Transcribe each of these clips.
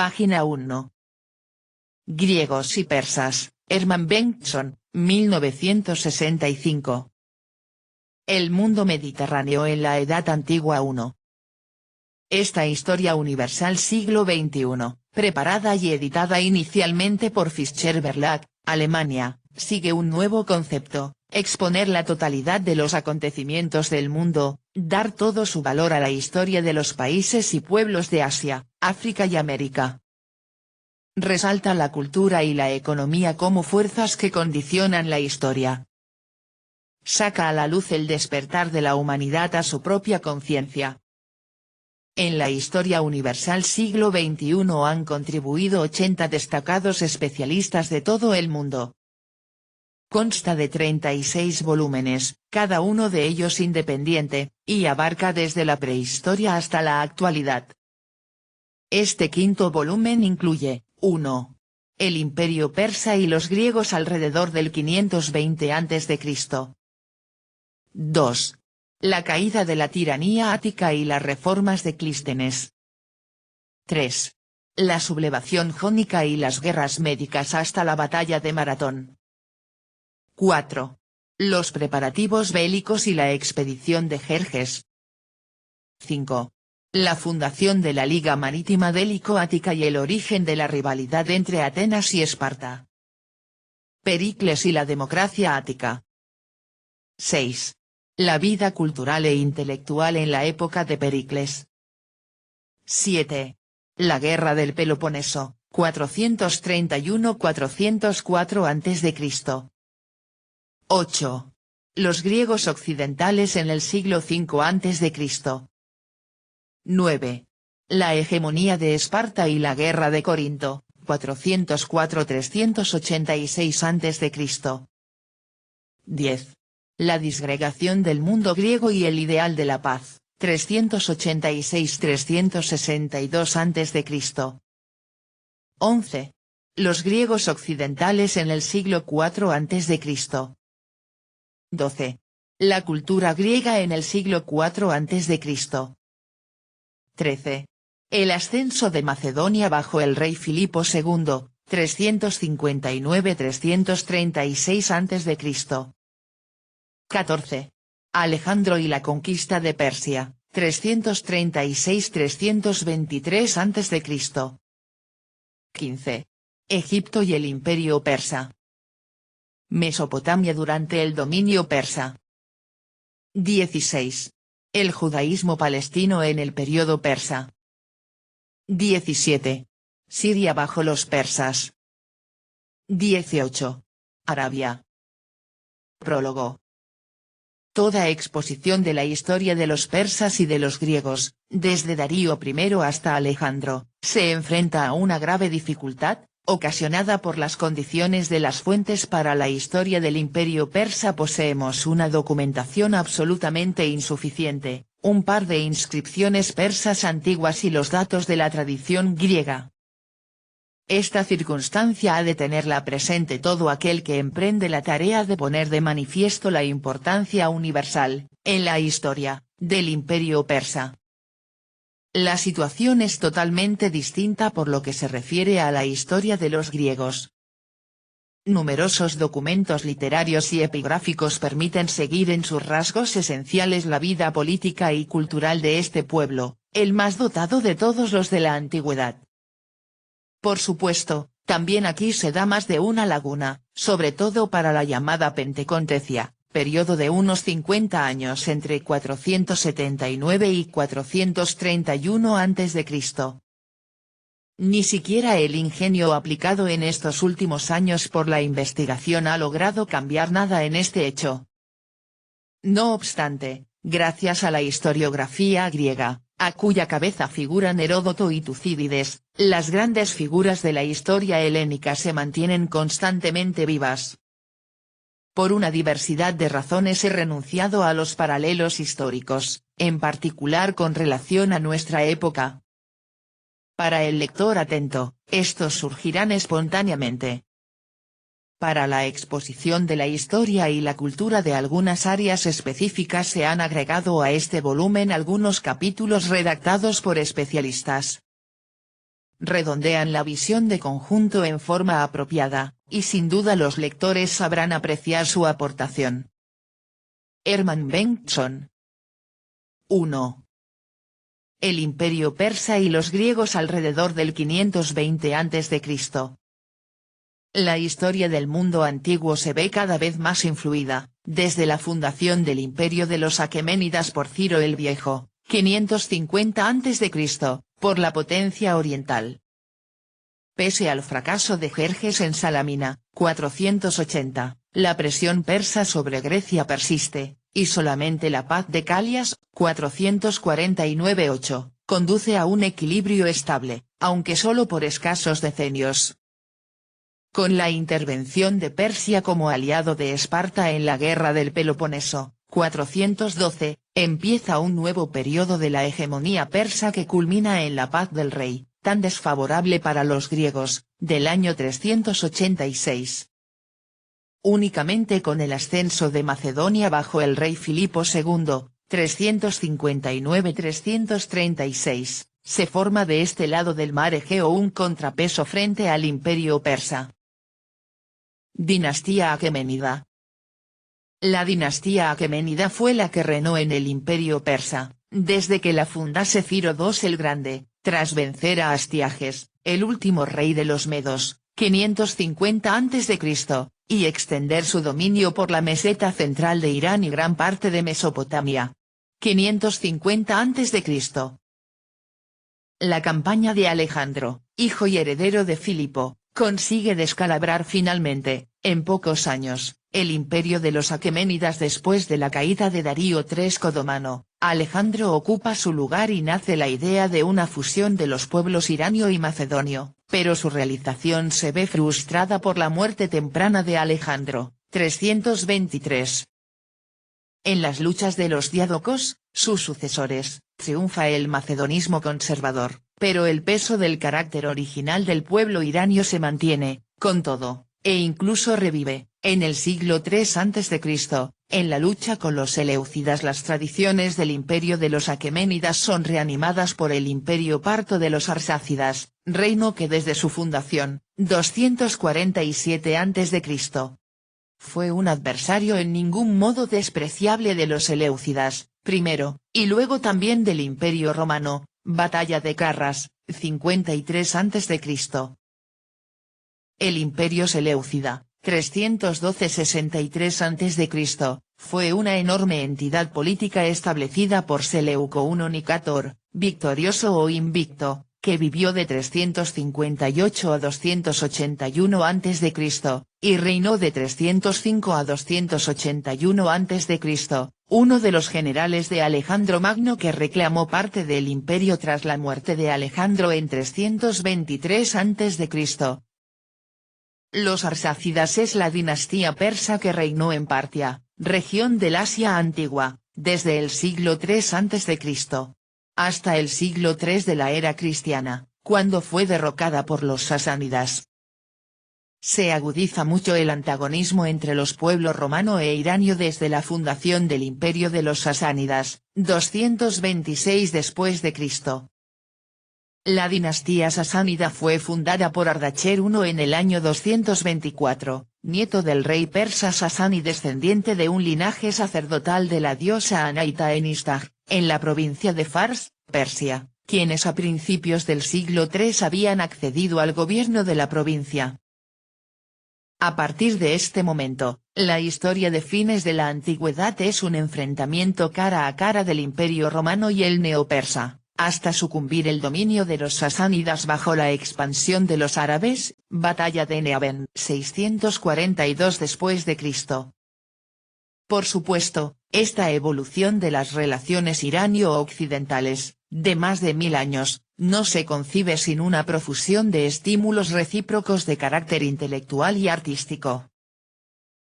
Página 1. Griegos y persas, Herman Bengtsson, 1965. El mundo mediterráneo en la Edad Antigua 1. Esta historia universal siglo XXI, preparada y editada inicialmente por Fischer Verlag, Alemania, sigue un nuevo concepto: exponer la totalidad de los acontecimientos del mundo, dar todo su valor a la historia de los países y pueblos de Asia, África y América. Resalta la cultura y la economía como fuerzas que condicionan la historia. Saca a la luz el despertar de la humanidad a su propia conciencia. En la historia universal siglo XXI han contribuido 80 destacados especialistas de todo el mundo. Consta de 36 volúmenes, cada uno de ellos independiente, y abarca desde la prehistoria hasta la actualidad. Este quinto volumen incluye: 1. El Imperio Persa y los griegos alrededor del 520 a.C. 2. La caída de la tiranía ática y las reformas de Clístenes. 3. La sublevación jónica y las guerras médicas hasta la batalla de Maratón. 4. Los preparativos bélicos y la expedición de Jerjes. 5. La fundación de la Liga Marítima Délico-Ática y el origen de la rivalidad entre Atenas y Esparta. Pericles y la democracia ática. 6. La vida cultural e intelectual en la época de Pericles. 7. La Guerra del Peloponeso, 431-404 a.C. 8. Los griegos occidentales en el siglo V a.C. 9. La hegemonía de Esparta y la Guerra de Corinto, 404-386 a.C. 10. La disgregación del mundo griego y el ideal de la paz, 386-362 a.C. 11. Los griegos occidentales en el siglo IV a.C. 12. La cultura griega en el siglo IV a.C. 13. El ascenso de Macedonia bajo el rey Filipo II, 359-336 a.C. 14. Alejandro y la conquista de Persia, 336-323 a.C. 15. Egipto y el Imperio Persa. Mesopotamia durante el dominio persa. 16. El judaísmo palestino en el periodo persa. 17. Siria bajo los persas. 18. Arabia. Prólogo. Toda exposición de la historia de los persas y de los griegos, desde Darío I hasta Alejandro, se enfrenta a una grave dificultad, ocasionada por las condiciones de las fuentes. Para la historia del imperio persa poseemos una documentación absolutamente insuficiente, un par de inscripciones persas antiguas y los datos de la tradición griega. Esta circunstancia ha de tenerla presente todo aquel que emprende la tarea de poner de manifiesto la importancia universal, en la historia, del imperio persa. La situación es totalmente distinta por lo que se refiere a la historia de los griegos. Numerosos documentos literarios y epigráficos permiten seguir en sus rasgos esenciales la vida política y cultural de este pueblo, el más dotado de todos los de la antigüedad. Por supuesto, también aquí se da más de una laguna, sobre todo para la llamada Pentecontecia, periodo de unos 50 años entre 479 y 431 a.C. Ni siquiera el ingenio aplicado en estos últimos años por la investigación ha logrado cambiar nada en este hecho. No obstante, gracias a la historiografía griega, a cuya cabeza figuran Heródoto y Tucídides, las grandes figuras de la historia helénica se mantienen constantemente vivas. Por una diversidad de razones he renunciado a los paralelos históricos, en particular con relación a nuestra época. Para el lector atento, estos surgirán espontáneamente. Para la exposición de la historia y la cultura de algunas áreas específicas se han agregado a este volumen algunos capítulos redactados por especialistas. redondean la visión de conjunto en forma apropiada, y sin duda los lectores sabrán apreciar su aportación. Hermann Bengtsson. 1. El Imperio Persa y los griegos alrededor del 520 a.C. La historia del mundo antiguo se ve cada vez más influida, desde la fundación del Imperio de los Aqueménidas por Ciro el Viejo, 550 a.C., por la potencia oriental. Pese al fracaso de Jerjes en Salamina, 480, la presión persa sobre Grecia persiste, y solamente la paz de Calias, 449-8, conduce a un equilibrio estable, aunque solo por escasos decenios. Con la intervención de Persia como aliado de Esparta en la Guerra del Peloponeso, 412, empieza un nuevo periodo de la hegemonía persa que culmina en la paz del rey, tan desfavorable para los griegos, del año 386. Únicamente con el ascenso de Macedonia bajo el rey Filipo II, 359-336, se forma de este lado del mar Egeo un contrapeso frente al imperio persa. Dinastía Aqueménida. La dinastía aqueménida fue la que reinó en el imperio persa, desde que la fundase Ciro II el Grande, tras vencer a Astiages, el último rey de los Medos, 550 a.C., y extender su dominio por la meseta central de Irán y gran parte de Mesopotamia. 550 a.C. La campaña de Alejandro, hijo y heredero de Filipo, consigue descalabrar finalmente, en pocos años, el imperio de los aqueménidas después de la caída de Darío III Codomano. Alejandro ocupa su lugar y nace la idea de una fusión de los pueblos iranio y macedonio, pero su realización se ve frustrada por la muerte temprana de Alejandro, 323. En las luchas de los diádocos, sus sucesores, triunfa el macedonismo conservador, pero el peso del carácter original del pueblo iranio se mantiene, con todo, e incluso revive, en el siglo III a.C., en la lucha con los seleucidas. Las tradiciones del imperio de los aqueménidas son reanimadas por el imperio parto de los arsácidas, reino que desde su fundación, 247 a.C., fue un adversario en ningún modo despreciable de los seleucidas, primero, y luego también del Imperio Romano. Batalla de Carras, 53 a.C. El Imperio Seleucida, 312-63 a.C., fue una enorme entidad política establecida por Seleuco I Nicator, victorioso o invicto, que vivió de 358 a 281 a.C., y reinó de 305 a 281 a.C., uno de los generales de Alejandro Magno que reclamó parte del imperio tras la muerte de Alejandro en 323 a.C. Los arsácidas es la dinastía persa que reinó en Partia, región del Asia Antigua, desde el siglo III a.C. hasta el siglo III de la era cristiana, cuando fue derrocada por los sasánidas. Se agudiza mucho el antagonismo entre los pueblos romano e iranio desde la fundación del imperio de los sasánidas, 226 después de Cristo. La dinastía sasánida fue fundada por Ardacher I en el año 224, nieto del rey persa Sasán y descendiente de un linaje sacerdotal de la diosa Anaita en Istar, en la provincia de Fars, Persia, quienes a principios del siglo III habían accedido al gobierno de la provincia. A partir de este momento, la historia de fines de la antigüedad es un enfrentamiento cara a cara del Imperio Romano y el neopersa, hasta sucumbir el dominio de los sasánidas bajo la expansión de los árabes. Batalla de Neaben, 642 después de Cristo. Por supuesto, esta evolución de las relaciones iranio-occidentales, de más de 1000 años, no se concibe sin una profusión de estímulos recíprocos de carácter intelectual y artístico.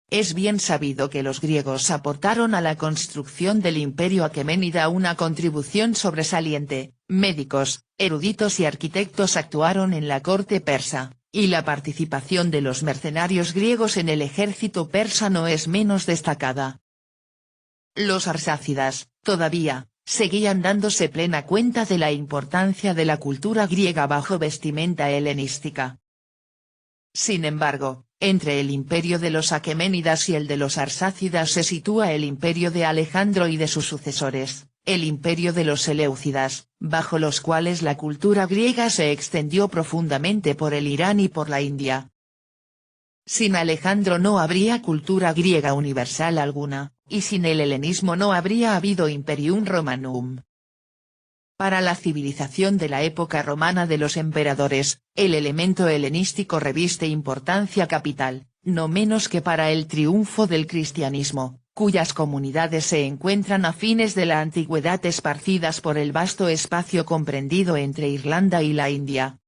Es bien sabido que los griegos aportaron a la construcción del imperio aqueménida una contribución sobresaliente. Médicos, eruditos y arquitectos actuaron en la corte persa, y la participación de los mercenarios griegos en el ejército persa no es menos destacada. Los arsácidas, todavía, seguían dándose plena cuenta de la importancia de la cultura griega bajo vestimenta helenística. Sin embargo, entre el imperio de los aqueménidas y el de los arsácidas se sitúa el imperio de Alejandro y de sus sucesores, el imperio de los seleucidas, bajo los cuales la cultura griega se extendió profundamente por el Irán y por la India. Sin Alejandro no habría cultura griega universal alguna, y sin el helenismo no habría habido Imperium Romanum. Para la civilización de la época romana de los emperadores, el elemento helenístico reviste importancia capital, no menos que para el triunfo del cristianismo, cuyas comunidades se encuentran a fines de la antigüedad esparcidas por el vasto espacio comprendido entre Irlanda y la India.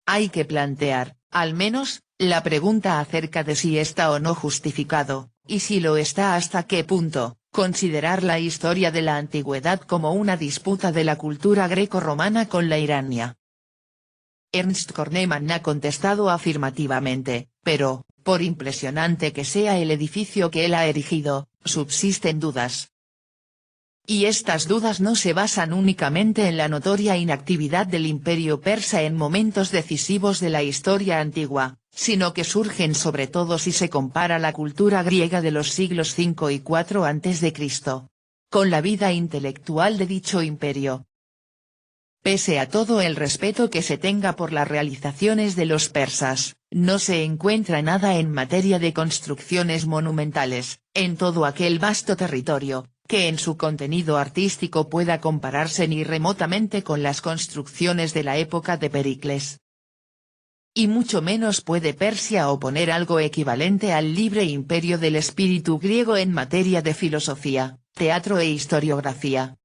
Hay que plantear, al menos, la pregunta acerca de si está o no justificado, y si lo está hasta qué punto, considerar la historia de la antigüedad como una disputa de la cultura greco-romana con la irania. Ernst Kornemann ha contestado afirmativamente, pero, por impresionante que sea el edificio que él ha erigido, subsisten dudas. Y estas dudas no se basan únicamente en la notoria inactividad del imperio persa en momentos decisivos de la historia antigua, sino que surgen sobre todo si se compara la cultura griega de los siglos V y IV a.C. con la vida intelectual de dicho imperio. Pese a todo el respeto que se tenga por las realizaciones de los persas, no se encuentra nada en materia de construcciones monumentales, en todo aquel vasto territorio, que en su contenido artístico pueda compararse ni remotamente con las construcciones de la época de Pericles. Y mucho menos puede Persia oponer algo equivalente al libre imperio del espíritu griego en materia de filosofía, teatro e historiografía.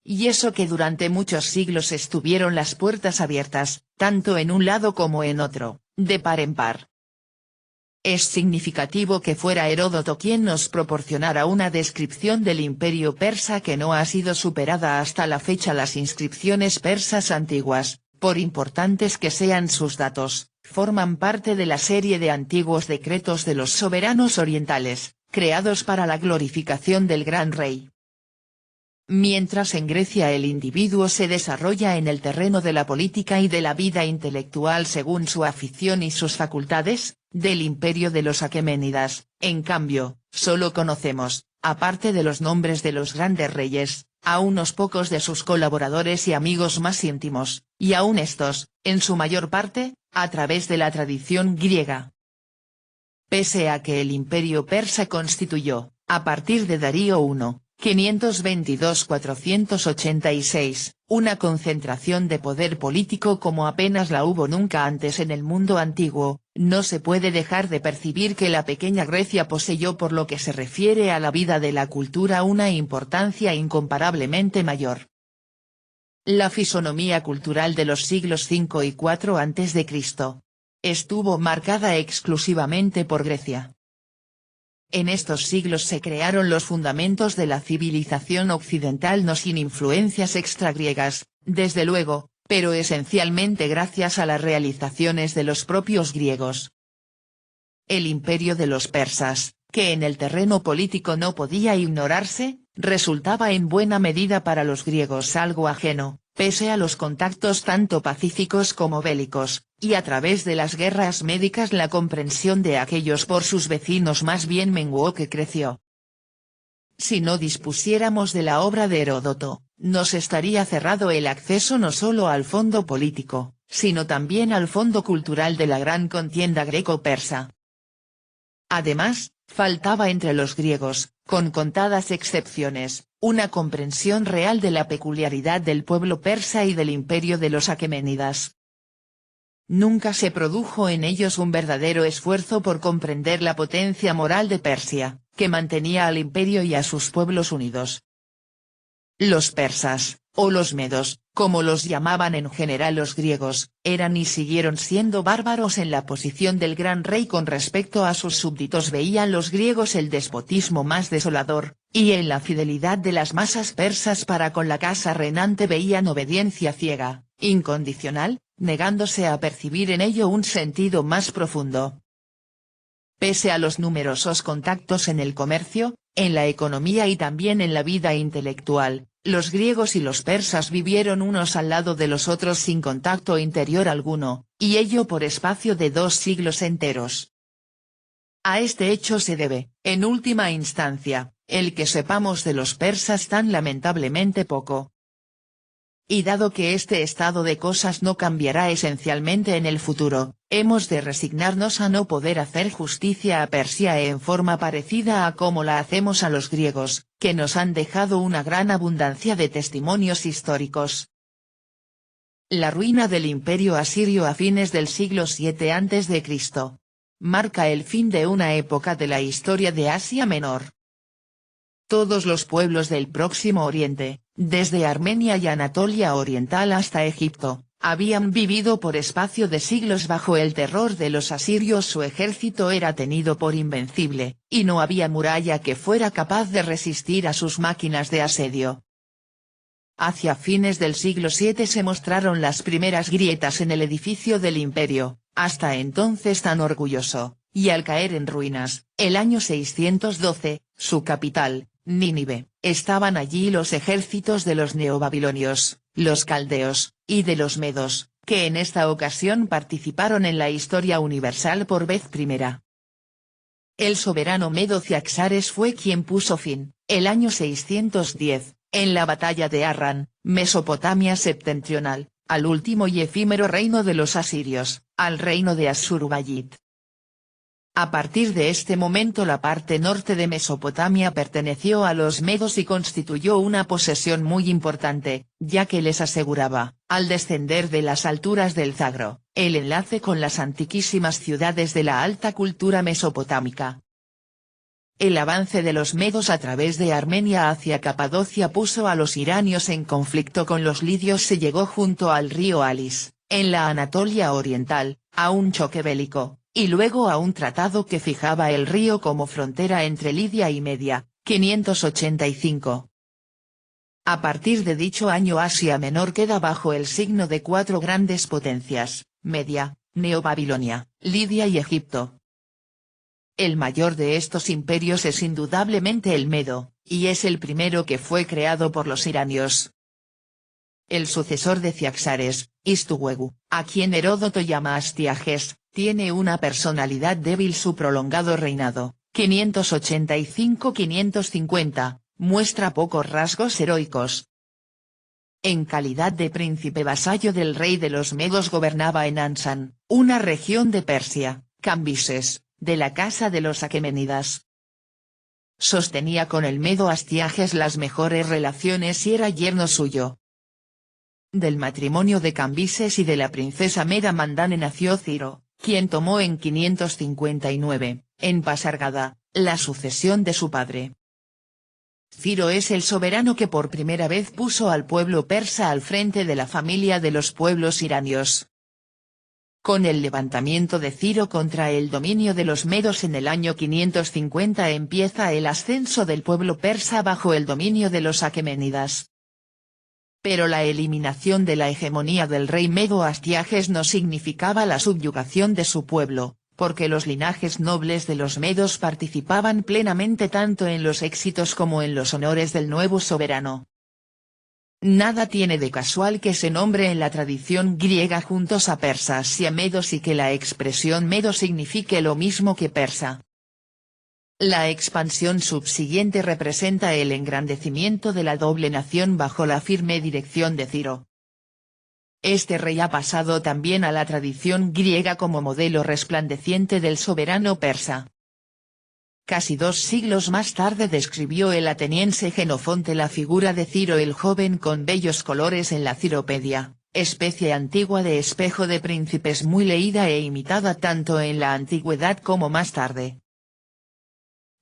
Y eso que durante muchos siglos estuvieron las puertas abiertas, tanto en un lado como en otro, de par en par. Es significativo que fuera Heródoto quien nos proporcionara una descripción del imperio persa que no ha sido superada hasta la fecha. Las inscripciones persas antiguas, por importantes que sean sus datos, forman parte de la serie de antiguos decretos de los soberanos orientales, creados para la glorificación del gran rey. Mientras en Grecia el individuo se desarrolla en el terreno de la política y de la vida intelectual según su afición y sus facultades, del imperio de los aqueménidas, en cambio, solo conocemos, aparte de los nombres de los grandes reyes, a unos pocos de sus colaboradores y amigos más íntimos, y aun estos, en su mayor parte, a través de la tradición griega. Pese a que el imperio persa constituyó, a partir de Darío I, 522–486, una concentración de poder político como apenas la hubo nunca antes en el mundo antiguo, no se puede dejar de percibir que la pequeña Grecia poseyó por lo que se refiere a la vida de la cultura una importancia incomparablemente mayor. La fisonomía cultural de los siglos V y IV a.C. estuvo marcada exclusivamente por Grecia. En estos siglos se crearon los fundamentos de la civilización occidental no sin influencias extragriegas, desde luego, pero esencialmente gracias a las realizaciones de los propios griegos. El imperio de los persas, que en el terreno político no podía ignorarse, resultaba en buena medida para los griegos algo ajeno, pese a los contactos tanto pacíficos como bélicos, y a través de las guerras médicas la comprensión de aquellos por sus vecinos más bien menguó que creció. Si no dispusiéramos de la obra de Heródoto, nos estaría cerrado el acceso no solo al fondo político, sino también al fondo cultural de la gran contienda greco-persa. Además, faltaba entre los griegos, con contadas excepciones, una comprensión real de la peculiaridad del pueblo persa y del imperio de los aqueménidas. Nunca se produjo en ellos un verdadero esfuerzo por comprender la potencia moral de Persia, que mantenía al imperio y a sus pueblos unidos. Los persas, o los medos, como los llamaban en general los griegos, eran y siguieron siendo bárbaros en la posición del gran rey con respecto a sus súbditos. Veían los griegos el despotismo más desolador, y en la fidelidad de las masas persas para con la casa reinante veían obediencia ciega, incondicional, negándose a percibir en ello un sentido más profundo. Pese a los numerosos contactos en el comercio, En la economía y también en la vida intelectual, los griegos y los persas vivieron unos al lado de los otros sin contacto interior alguno, y ello por espacio de 2 siglos enteros. A este hecho se debe, en última instancia, el que sepamos de los persas tan lamentablemente poco. Y dado que este estado de cosas no cambiará esencialmente en el futuro, hemos de resignarnos a no poder hacer justicia a Persia en forma parecida a como la hacemos a los griegos, que nos han dejado una gran abundancia de testimonios históricos. La ruina del imperio asirio a fines del siglo VII a.C. marca el fin de una época de la historia de Asia Menor. Todos los pueblos del Próximo Oriente, desde Armenia y Anatolia Oriental hasta Egipto, habían vivido por espacio de siglos bajo el terror de los asirios. Su ejército era tenido por invencible, y no había muralla que fuera capaz de resistir a sus máquinas de asedio. Hacia fines del siglo VII se mostraron las primeras grietas en el edificio del imperio, hasta entonces tan orgulloso, y al caer en ruinas, el año 612, su capital, Nínive, estaban allí los ejércitos de los neobabilonios, los caldeos, y de los medos, que en esta ocasión participaron en la historia universal por vez primera. El soberano medo Ciaxares fue quien puso fin, el año 610, en la batalla de Harran, Mesopotamia septentrional, al último y efímero reino de los asirios, al reino de Asurbayit. A partir de este momento la parte norte de Mesopotamia perteneció a los medos y constituyó una posesión muy importante, ya que les aseguraba, al descender de las alturas del Zagro, el enlace con las antiquísimas ciudades de la alta cultura mesopotámica. El avance de los medos a través de Armenia hacia Capadocia puso a los iranios en conflicto con los lidios. Se llegó junto al río Alis, en la Anatolia Oriental, a un choque bélico, y luego a un tratado que fijaba el río como frontera entre Lidia y Media, 585. A partir de dicho año Asia Menor queda bajo el signo de 4 grandes potencias, Media, Neobabilonia, Lidia y Egipto. El mayor de estos imperios es indudablemente el Medo, y es el primero que fue creado por los iranios. El sucesor de Ciaxares, Istuwegu, a quien Heródoto llama Astiages, tiene una personalidad débil. Su prolongado reinado, 585-550, muestra pocos rasgos heroicos. En calidad de príncipe vasallo del rey de los medos gobernaba en Ansan, una región de Persia, Cambises, de la casa de los aqueménidas. Sostenía con el medo Astiages las mejores relaciones y era yerno suyo. Del matrimonio de Cambises y de la princesa meda Mandane nació Ciro, quien tomó en 559, en Pasargada, la sucesión de su padre. Ciro es el soberano que por primera vez puso al pueblo persa al frente de la familia de los pueblos iranios. Con el levantamiento de Ciro contra el dominio de los medos en el año 550 empieza el ascenso del pueblo persa bajo el dominio de los aqueménidas. Pero la eliminación de la hegemonía del rey medo Astiages no significaba la subyugación de su pueblo, porque los linajes nobles de los medos participaban plenamente tanto en los éxitos como en los honores del nuevo soberano. Nada tiene de casual que se nombre en la tradición griega juntos a persas y a medos y que la expresión medo signifique lo mismo que persa. La expansión subsiguiente representa el engrandecimiento de la doble nación bajo la firme dirección de Ciro. Este rey ha pasado también a la tradición griega como modelo resplandeciente del soberano persa. Casi 2 siglos más tarde describió el ateniense Jenofonte la figura de Ciro el joven con bellos colores en la Ciropedia, especie antigua de espejo de príncipes muy leída e imitada tanto en la antigüedad como más tarde.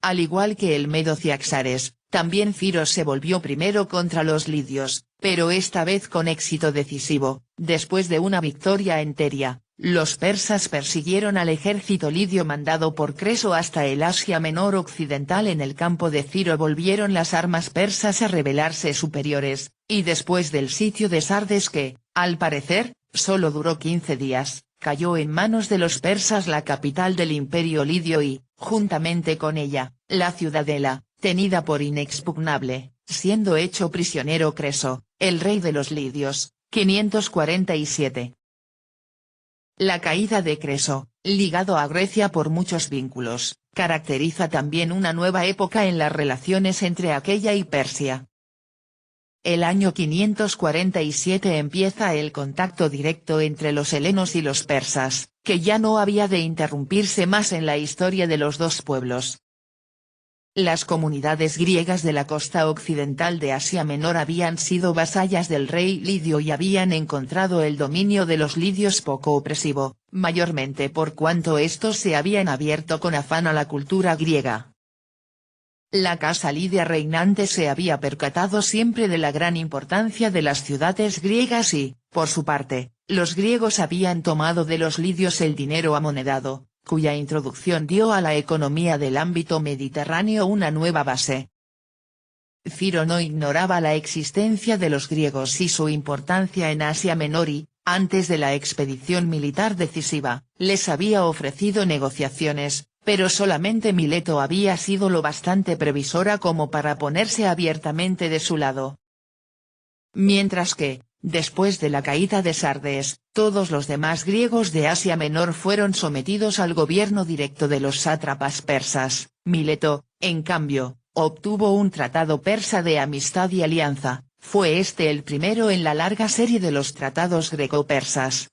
Al igual que el medo Ciaxares, también Ciro se volvió primero contra los lidios, pero esta vez con éxito decisivo. Después de una victoria en Teria, los persas persiguieron al ejército lidio mandado por Creso hasta el Asia Menor occidental. En el campo de Ciro volvieron las armas persas a revelarse superiores, y después del sitio de Sardes que, al parecer, solo duró 15 días, cayó en manos de los persas la capital del imperio lidio y, juntamente con ella, la ciudadela, tenida por inexpugnable, siendo hecho prisionero Creso, el rey de los lidios, 547. La caída de Creso, ligado a Grecia por muchos vínculos, caracteriza también una nueva época en las relaciones entre aquella y Persia. El año 547 empieza el contacto directo entre los helenos y los persas, que ya no había de interrumpirse más en la historia de los dos pueblos. Las comunidades griegas de la costa occidental de Asia Menor habían sido vasallas del rey lidio y habían encontrado el dominio de los lidios poco opresivo, mayormente por cuanto estos se habían abierto con afán a la cultura griega. La casa lidia reinante se había percatado siempre de la gran importancia de las ciudades griegas y, por su parte, los griegos habían tomado de los lidios el dinero amonedado, cuya introducción dio a la economía del ámbito mediterráneo una nueva base. Ciro no ignoraba la existencia de los griegos y su importancia en Asia Menor y, antes de la expedición militar decisiva, les había ofrecido negociaciones, pero solamente Mileto había sido lo bastante previsora como para ponerse abiertamente de su lado. Mientras que, después de la caída de Sardes, todos los demás griegos de Asia Menor fueron sometidos al gobierno directo de los sátrapas persas. Mileto, en cambio, obtuvo un tratado persa de amistad y alianza, fue este el primero en la larga serie de los tratados greco-persas.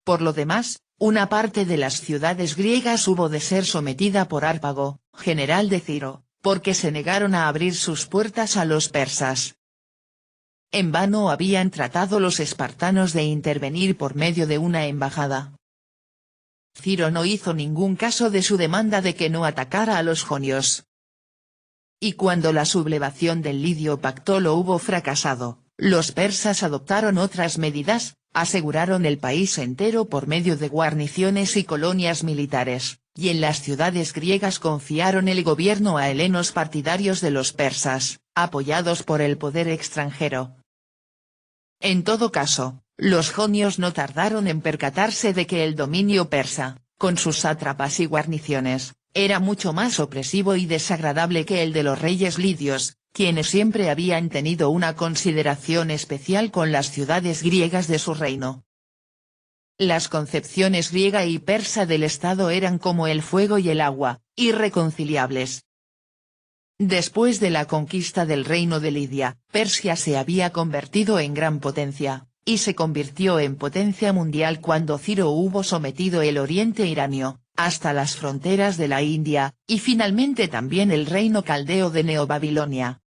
Por lo demás, una parte de las ciudades griegas hubo de ser sometida por Hárpago, general de Ciro, porque se negaron a abrir sus puertas a los persas. En vano habían tratado los espartanos de intervenir por medio de una embajada. Ciro no hizo ningún caso de su demanda de que no atacara a los jonios. Y cuando la sublevación del lidio Pactolo hubo fracasado, los persas adoptaron otras medidas, aseguraron el país entero por medio de guarniciones y colonias militares, y en las ciudades griegas confiaron el gobierno a helenos partidarios de los persas, apoyados por el poder extranjero. En todo caso, los jonios no tardaron en percatarse de que el dominio persa, con sus sátrapas y guarniciones, era mucho más opresivo y desagradable que el de los reyes lidios, quienes siempre habían tenido una consideración especial con las ciudades griegas de su reino. Las concepciones griega y persa del Estado eran como el fuego y el agua, irreconciliables. Después de la conquista del reino de Lidia, Persia se había convertido en gran potencia, y se convirtió en potencia mundial cuando Ciro hubo sometido el oriente iranio, hasta las fronteras de la India, y finalmente también el reino caldeo de Neobabilonia.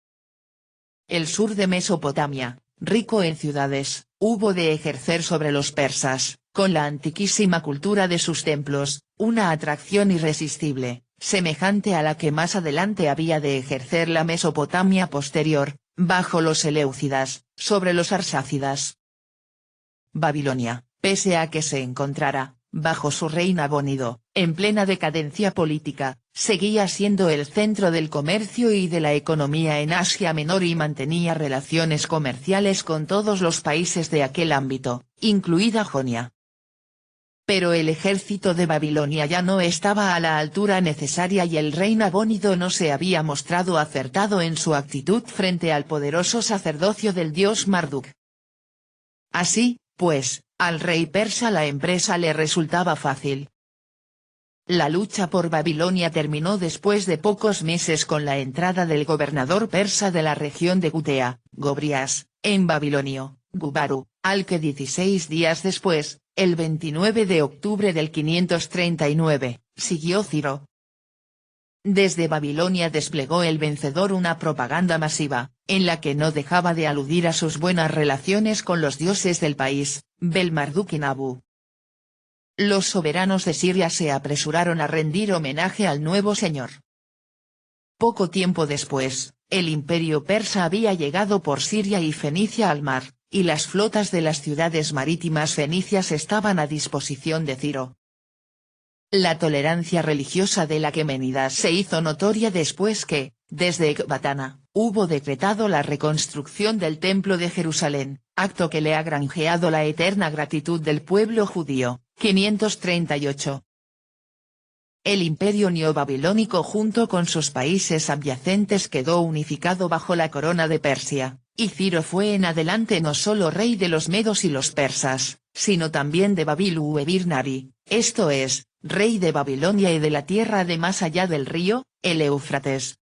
El sur de Mesopotamia, rico en ciudades, hubo de ejercer sobre los persas, con la antiquísima cultura de sus templos, una atracción irresistible, semejante a la que más adelante había de ejercer la Mesopotamia posterior, bajo los Seleucidas, sobre los arsácidas. Babilonia, pese a que se encontrara, bajo su rey Nabónido, en plena decadencia política, seguía siendo el centro del comercio y de la economía en Asia Menor y mantenía relaciones comerciales con todos los países de aquel ámbito, incluida Jonia. Pero el ejército de Babilonia ya no estaba a la altura necesaria y el rey Nabónido no se había mostrado acertado en su actitud frente al poderoso sacerdocio del dios Marduk. Así, pues, al rey persa la empresa le resultaba fácil. La lucha por Babilonia terminó después de pocos meses con la entrada del gobernador persa de la región de Gutea, Gobrias, en Babilonio, Gubaru, al que 16 días después, el 29 de octubre del 539, siguió Ciro. Desde Babilonia desplegó el vencedor una propaganda masiva, en la que no dejaba de aludir a sus buenas relaciones con los dioses del país, Bel-Marduk y Nabu. Los soberanos de Siria se apresuraron a rendir homenaje al nuevo señor. Poco tiempo después, el imperio persa había llegado por Siria y Fenicia al mar, y las flotas de las ciudades marítimas fenicias estaban a disposición de Ciro. La tolerancia religiosa de la Aqueménidas se hizo notoria después que, desde Ecbatana, hubo decretado la reconstrucción del Templo de Jerusalén, acto que le ha granjeado la eterna gratitud del pueblo judío, 538. El imperio neobabilónico junto con sus países adyacentes quedó unificado bajo la corona de Persia, y Ciro fue en adelante no solo rey de los medos y los persas, sino también de Babilu e Birnari, esto es, rey de Babilonia y de la tierra de más allá del río, el Éufrates.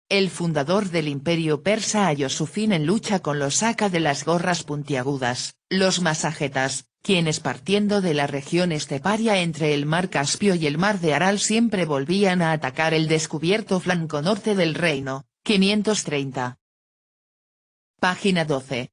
El fundador del imperio persa halló su fin en lucha con los Aka de las gorras puntiagudas, los masagetas, quienes partiendo de la región esteparia entre el mar Caspio y el mar de Aral siempre volvían a atacar el descubierto flanco norte del reino. 530. Página 12.